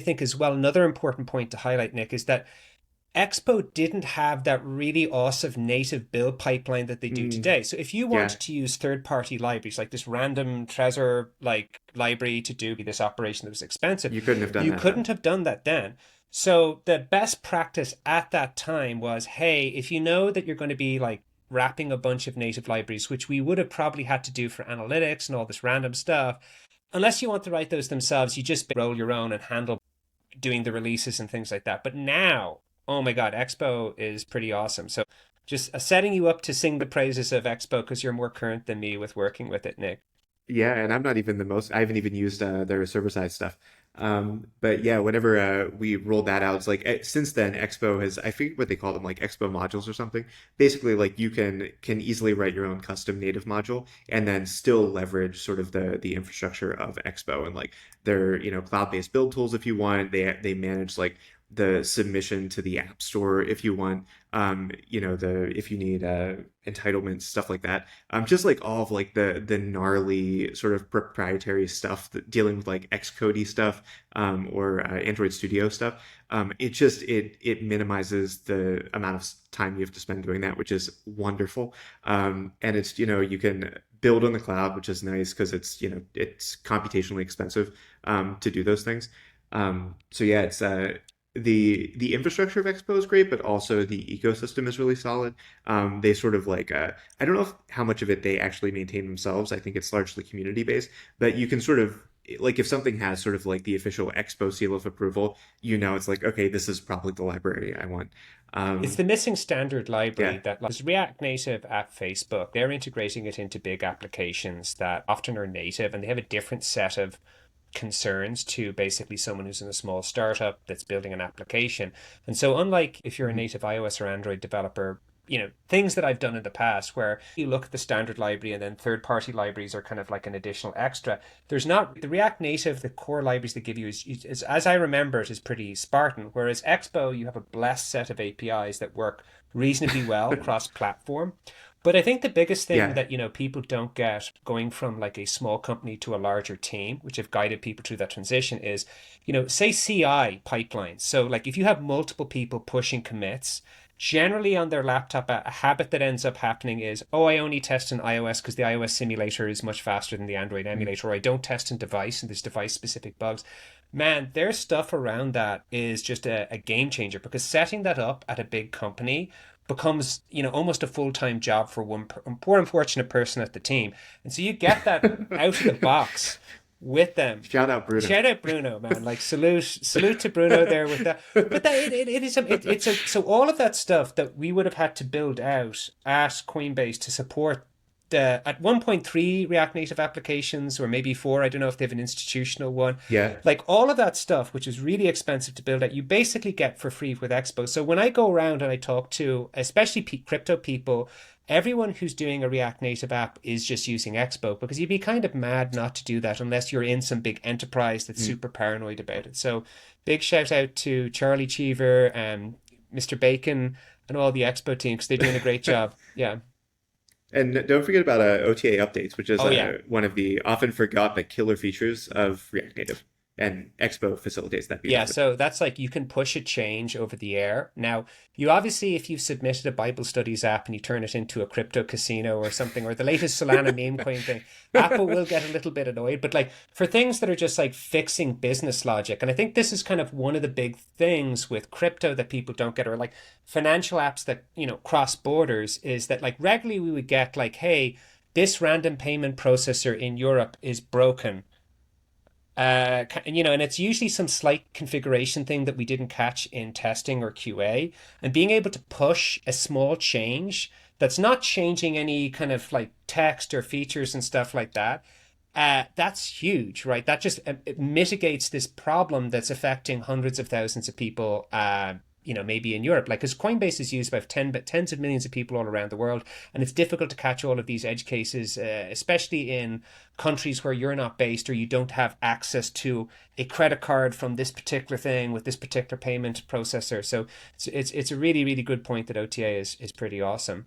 think as well, another important point to highlight, Nick, is that Expo didn't have that really awesome native build pipeline that they do Mm, today. So if you yeah, wanted to use third-party libraries like this random Trezor like library to do this operation that was expensive, you couldn't have done you that then. couldn't have done that then. So the best practice at that time was, hey, if you know that you're going to be like wrapping a bunch of native libraries, which we would have probably had to do for analytics and all this random stuff, unless you want to write those themselves, you just roll your own and handle doing the releases and things like that. But now, oh my God, Expo is pretty awesome. So just setting you up to sing the praises of Expo because you're more current than me with working with it, Nick. Yeah, and I'm not even the most, I haven't even used their server-side stuff. But yeah, whenever we rolled that out, it's like since then Expo has, I forget what they call them, like Expo modules or something. Basically, like you can easily write your own custom native module and then still leverage sort of the infrastructure of Expo and like their, cloud-based build tools if you want. They manage like the submission to the App Store if you want. The if you need entitlements, stuff like that. Just like all of like the gnarly sort of proprietary stuff that dealing with like Xcode stuff, or Android Studio stuff. It minimizes the amount of time you have to spend doing that, which is wonderful. And it's you can build on the cloud, which is nice because it's computationally expensive to do those things. So yeah, it's the infrastructure of Expo is great, but also the ecosystem is really solid. They sort of like I don't know how much of it they actually maintain themselves. I think it's largely community based, but you can sort of like if something has sort of like the official Expo seal of approval, it's like okay, this is probably the library I want. It's Um, the missing standard library yeah, that like React Native at Facebook. They're integrating it into big applications that often are native and they have a different set of concerns to basically someone who's in a small startup that's building an application. And so, unlike if you're a mhm. native iOS or Android developer, things that I've done in the past where you look at the standard library and then third party libraries are kind of like an additional extra. There's not the React Native, the core libraries they give you is as I remember it, is pretty Spartan. Whereas Expo, you have a blessed set of APIs that work reasonably well cross platform. But I think the biggest thing Yeah, that, people don't get going from like a small company to a larger team, which have guided people through that transition is, say CI pipelines. So like if you have multiple people pushing commits, generally on their laptop, a habit that ends up happening is, oh, I only test in iOS because the iOS simulator is much faster than the Android mm, emulator, or I don't test in device and there's device specific bugs. Man, their stuff around that is just a game changer because setting that up at a big company becomes almost a full-time job for one poor unfortunate person at the team, and so you get that out of the box with them. shout out Bruno. Shout out Bruno, man! Like salute to Bruno there with that. But that it is it's a so all of that stuff that we would have had to build out at Coinbase to support the at 1.3 React Native applications or maybe 4. I don't know if they have an institutional one. Yeah. Like all of that stuff, which is really expensive to build out, you basically get for free with Expo. So when I go around and I talk to, especially crypto people, everyone who's doing a React Native app is just using Expo because you'd be kind of mad not to do that unless you're in some big enterprise that's Mm. super paranoid about it. So big shout out to Charlie Cheever and Mr. Bacon and all the Expo team because they're doing a great job. Yeah. And don't forget about OTA updates, which is Oh yeah. one of the often forgot but killer features of React Native. And Expo facilitates that Yeah, beautifully. so that's like you can push a change over the air. Now, you obviously, if you've submitted a Bible studies app and you turn it into a crypto casino or something, or the latest Solana meme coin thing, Apple will get a little bit annoyed. But like for things that are just like fixing business logic, and I think this is kind of one of the big things with crypto that people don't get, or like financial apps that, cross borders, is that like regularly we would get like, hey, this random payment processor in Europe is broken and it's usually some slight configuration thing that we didn't catch in testing or QA. And being able to push a small change that's not changing any kind of like text or features and stuff like that, that's huge, right? That just it mitigates this problem that's affecting hundreds of thousands of people. Maybe in Europe, like because Coinbase is used by tens of millions of people all around the world, and it's difficult to catch all of these edge cases, especially in countries where you're not based or you don't have access to a credit card from this particular thing with this particular payment processor. So it's a really really good point that OTA is pretty awesome.